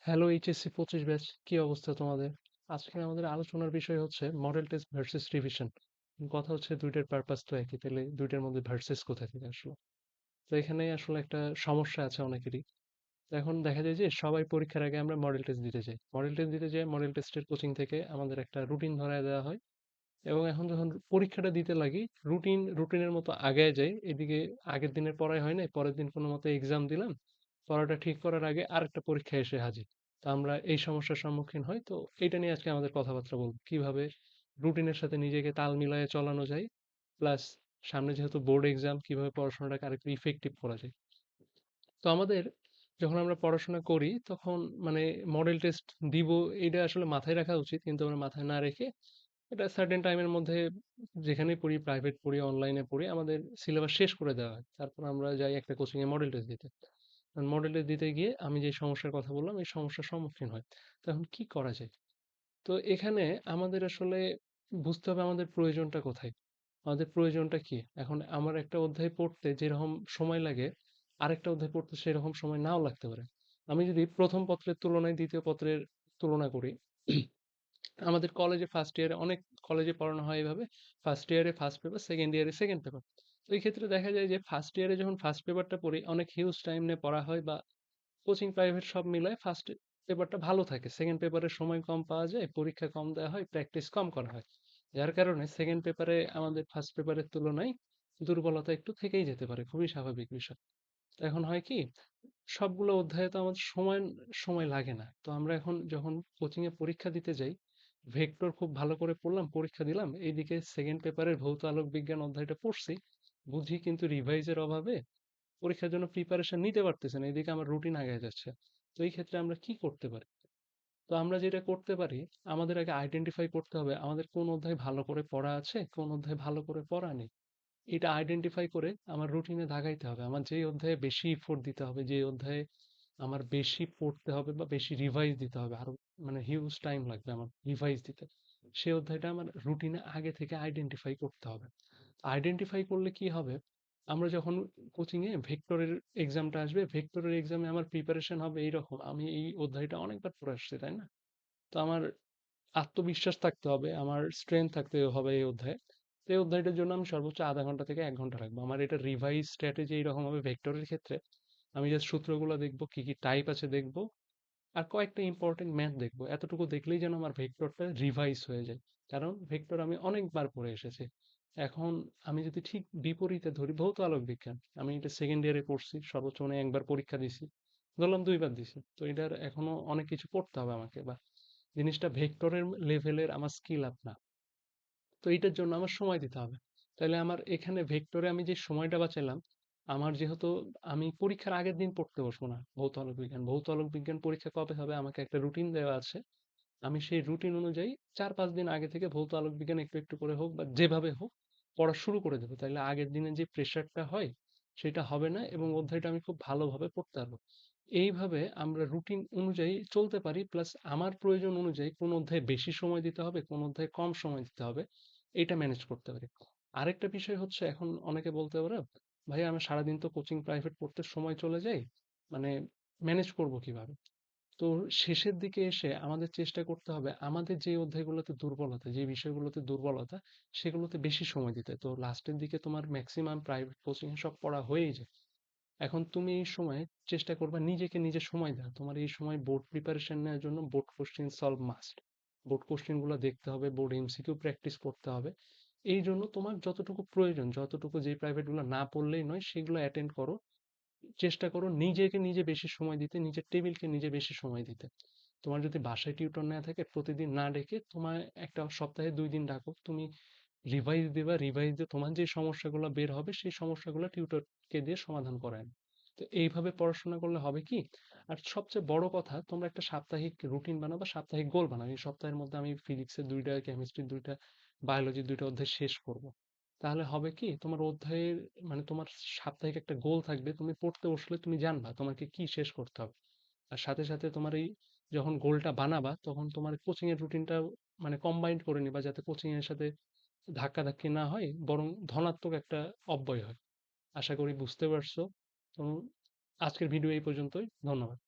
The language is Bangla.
হ্যালো এইচএসসি 25 ব্যাচ, কি অবস্থা তোমাদের? আজকে আমাদের আলোচনার বিষয় হচ্ছে মডেল টেস্ট ভার্সেস রিভিশন। কথা হচ্ছে দুইটার পারপাস তো একই, তাহলে দুইটার মধ্যে ভার্সেস কোথা থেকে আসলো? তো এখানে আসলে একটা সমস্যা আছে অনেকেরই। তো এখন দেখা যায় যে সবাই পরীক্ষার আগে আমরা মডেল টেস্ট দিতে যাই, মডেল টেস্টের কোচিং থেকে আমাদের একটা রুটিন ধরায় দেওয়া হয়। এবং এখন যখন পরীক্ষাটা দিতে লাগি, রুটিনের মতো আগায় যাই, এদিকে আগের দিনের পড়াই হয় না, পরের দিন কোনো মতো এক্সাম দিলাম, পড়াটা ঠিক করার আগে আরেকটা পরীক্ষা এসে হাজির। তো আমরা এই সমস্যার সম্মুখীন হই। তো এটা নিয়ে আজকে আমাদের কথাবার্তা বলবো, কিভাবে রুটিনের সাথে নিজেকে তাল মিলায়ে চালানো যায়, প্লাস সামনে যেহেতু বোর্ড এক্সাম, কিভাবে পড়াশোনাটাকে আরেকটু ইফেক্টিভ করা যায়। তো আমাদের যখন আমরা পড়াশোনা করি তখন মানে মডেল টেস্ট দিব, এটা আসলে মাথায় রাখা উচিত, কিন্তু আমরা মাথায় না রেখে এটা সার্টেন টাইমের মধ্যে যেখানেই পড়ি, প্রাইভেট পড়ি, অনলাইনে পড়ি, আমাদের সিলেবাস শেষ করে দেওয়া হয়, তারপর আমরা যাই একটা কোচিং এ মডেল টেস্ট দিতে। মডেল টেস্ট দিতে গিয়ে আমি যে সমস্যার কথা বললাম, এই সমস্যার সম্মুখীন হয়। তো এখন কি করা যায়? তো এখানে আমাদের আসলে বুঝতে হবে আমাদের প্রয়োজনটা কোথায়, আমাদের প্রয়োজনটা কি। এখন আমার একটা অধ্যায় পড়তে যেরকম সময় লাগে, আরেকটা অধ্যায় পড়তে সেরকম সময় নাও লাগতে পারে। আমি যদি প্রথম পত্রের তুলনায় দ্বিতীয় পত্রের তুলনা করি, আমাদের কলেজে ফার্স্ট ইয়ারে অনেক কলেজে পড়ানো হয় এভাবে, ফার্স্ট ইয়ারে ফার্স্ট পেপার, সেকেন্ড ইয়ারে সেকেন্ড পেপার। তো এই ক্ষেত্রে দেখা যায় যে ফার্স্ট ইয়ারে যখন ফার্স্ট পেপারটা পড়ি, অনেক হিউজ টাইম নিয়ে পড়া হয়, বা কোচিং প্রাইভেট সব মিলায় ফার্স্ট পেপারটা ভালো থাকে, সেকেন্ড পেপারের সময় কম পাওয়া যায়, পরীক্ষা কম দেওয়া হয়, প্র্যাকটিস কম করা হয়, যার কারণে সেকেন্ড পেপারে আমাদের ফার্স্ট পেপারের তুলনায় দুর্বলতা একটু থেকেই যেতে পারে, খুবই স্বাভাবিক বিষয়। তো এখন হয় কি, সবগুলো অধ্যায়ে তো আমাদের সময় সময় লাগে না। তো আমরা এখন যখন কোচিং এ পরীক্ষা দিতে যাই, ভেক্টর খুব ভালো করে পড়লাম, পরীক্ষা দিলাম, এইদিকে সেকেন্ড পেপারের ভৌত আলোক বিজ্ঞান অধ্যায়টা পড়ছি, বুঝি, কিন্তু রিভাইজের অভাবে পরীক্ষার জন্য প্রিপারেশন নিতে পারতেছে না, এদিকে আমার রুটিন আগায় যাচ্ছে। তো এই ক্ষেত্রে আমরা কি করতে পারি? তো আমরা যেটা করতে পারি, আমাদের আগে আইডেন্টিফাই করতে হবে আমাদের কোন অধ্যায় ভালো করে পড়া আছে, কোন অধ্যায় ভালো করে পড়া নেই। এটা আইডেন্টিফাই করে আমার রুটিনে দাগাইতে হবে, আমার যেই অধ্যায়ে বেশি এফোর্ট দিতে হবে, যে অধ্যায়ে আমার বেশি পড়তে হবে বা বেশি রিভাইজ দিতে হবে, আরো মানে হিউজ টাইম লাগবে আমার রিভাইজ দিতে, সেই অধ্যায়টা আমার রুটিনে আগে থেকে আইডেন্টিফাই করতে হবে। আইডেন্টিফাই করলে কি হবে, আমরা যখন কোচিং এ ভেক্টরের এক্সামটা আসবে, ভেক্টরের এক্সামে আমার প্রিপারেশন হবে এইরকম, আমি এই অধ্যায়টা অনেকবার পড়ে আসছি, তাই না? তো আমার আত্মবিশ্বাস থাকতে হবে, আমার স্ট্রেংথ থাকতে হবে এই অধ্যায়ে। তো এই অধ্যায়টার জন্য আমি সর্বোচ্চ আধা ঘন্টা থেকে 1 ঘন্টা রাখবো। আমার এটা রিভাইজ স্ট্র্যাটেজি এইরকম হবে, ভেক্টরের ক্ষেত্রে আমি জাস্ট সূত্রগুলো দেখবো, কি কি টাইপ আছে দেখবো, আর কয়েকটা ইম্পর্টেন্ট ম্যাথ দেখবো। এতটুকু দেখলেই যেন আমার ভেক্টরটা রিভাইজ হয়ে যায়, কারণ ভেক্টর আমি অনেকবার পড়ে এসেছি। এখন আমি যদি ঠিক বিপরীতে ধরি, ভৌত আলোক বিজ্ঞান, আমি এটা সেকেন্ড ইয়ারে পড়ছি, সর্বোচ্চ মানে একবার পরীক্ষা দিছি, ধরলাম 2 বার দিছি, তো এটার এখনো অনেক কিছু পড়তে হবে আমাকে, বা জিনিসটা ভেক্টরের লেভেলের আমার স্কিল আপ না। তো এইটার জন্য আমার সময় দিতে হবে। তাইলে আমার এখানে ভেক্টরে আমি যে সময়টা বাঁচাইলাম, আমার যেহেতু আমি পরীক্ষার আগের দিন পড়তে বসবো না ভৌত আলোক বিজ্ঞান, ভৌত আলোক বিজ্ঞান পরীক্ষা কবে হবে আমাকে একটা রুটিন দেওয়া আছে, আমি সেই রুটিন অনুযায়ী 4-5 দিন আগে থেকে ভৌত আলোক বিজ্ঞান একটু একটু করে হোক বা যেভাবে হোক পড়া শুরু করে দেবো, তাইলে আগের দিনে যে প্রেশারটা হয় সেটা হবে না, এবং অধ্যায়টা আমি খুব ভালোভাবে পড়তে পারবো। এইভাবে আমরা রুটিন অনুযায়ী চলতে পারি, প্লাস আমার প্রয়োজন অনুযায়ী কোন অধ্যায়ে বেশি সময় দিতে হবে, কোন অধ্যায়ে কম সময় দিতে হবে, এটা ম্যানেজ করতে পারি। আরেকটা বিষয় হচ্ছে, এখন অনেকে বলতে পারে, ভাই আমার সারাদিন তো কোচিং প্রাইভেট পড়তে সময় চলে যায়, মানে ম্যানেজ করব কিভাবে? তো শেষের দিকে এসে আমাদের চেষ্টা করতে হবে আমাদের যে অধ্যায়গুলোতে দুর্বলতা, যে বিষয়গুলোতে দুর্বলতা, সেগুলোতে বেশি সময় দিতে। তো লাস্টের দিকে তোমার ম্যাক্সিমাম প্রাইভেট কোচিং এ সব পড়া হয়েই যায়। এখন তুমি এই সময় চেষ্টা করবা নিজেকে নিজে সময় দেওয়া। তোমার এই সময় বোর্ড প্রিপারেশন নেওয়ার জন্য board question solve must. Board question গুলো দেখতে হবে, বোর্ড এমসিকিউ প্র্যাকটিস করতে হবে। এই জন্য তোমার যতটুকু প্রয়োজন, যতটুকু যে প্রাইভেট গুলো না পড়লেই নয়, সেগুলো অ্যাটেন্ড করো। চেষ্টা করো নিজেকে নিজে বেশি সময় দিতে, নিজের টেবিলকে নিজে বেশি সময় দিতে। তোমার যদি বাসায় টিউটর নেওয়া থাকে, প্রতিদিন না ডেকে তোমার একটা সপ্তাহে 2 দিন ডাকো, তুমি রিভাইজ দিবা, রিভাইজ দিয়ে তোমার যে সমস্যাগুলো বের হবে সেই সমস্যাগুলো টিউটরকে দিয়ে সমাধান করায়। তো এইভাবে পড়াশোনা করলে হবে কি, আর সবচেয়ে বড় কথা, তোমরা একটা সাপ্তাহিক রুটিন বানাও বা সাপ্তাহিক গোল বানাও, এই সপ্তাহের মধ্যে আমি ফিজিক্সের 2টা, কেমিস্ট্রির 2টা, বায়োলজির 2টা অধ্যায় শেষ করব। তাহলে হবে কি, তোমার অধ্যায়ের মানে তোমার সাপ্তাহিক একটা গোল থাকবে, তুমি পড়তে বসলে তুমি জানবা তোমাকে কি শেষ করতে হবে। আর সাথে সাথে তোমার এই যখন গোলটা বানাবা, তখন তোমার কোচিং এর রুটিনটা মানে কম্বাইন্ড করে নিবা, যাতে কোচিং এর সাথে ধাক্কাধাক্কি না হয়, বরং ধনাত্মক একটা অব্যয় হয়। আশা করি বুঝতে পারছো। তো আজকের ভিডিও এই পর্যন্তই। ধন্যবাদ।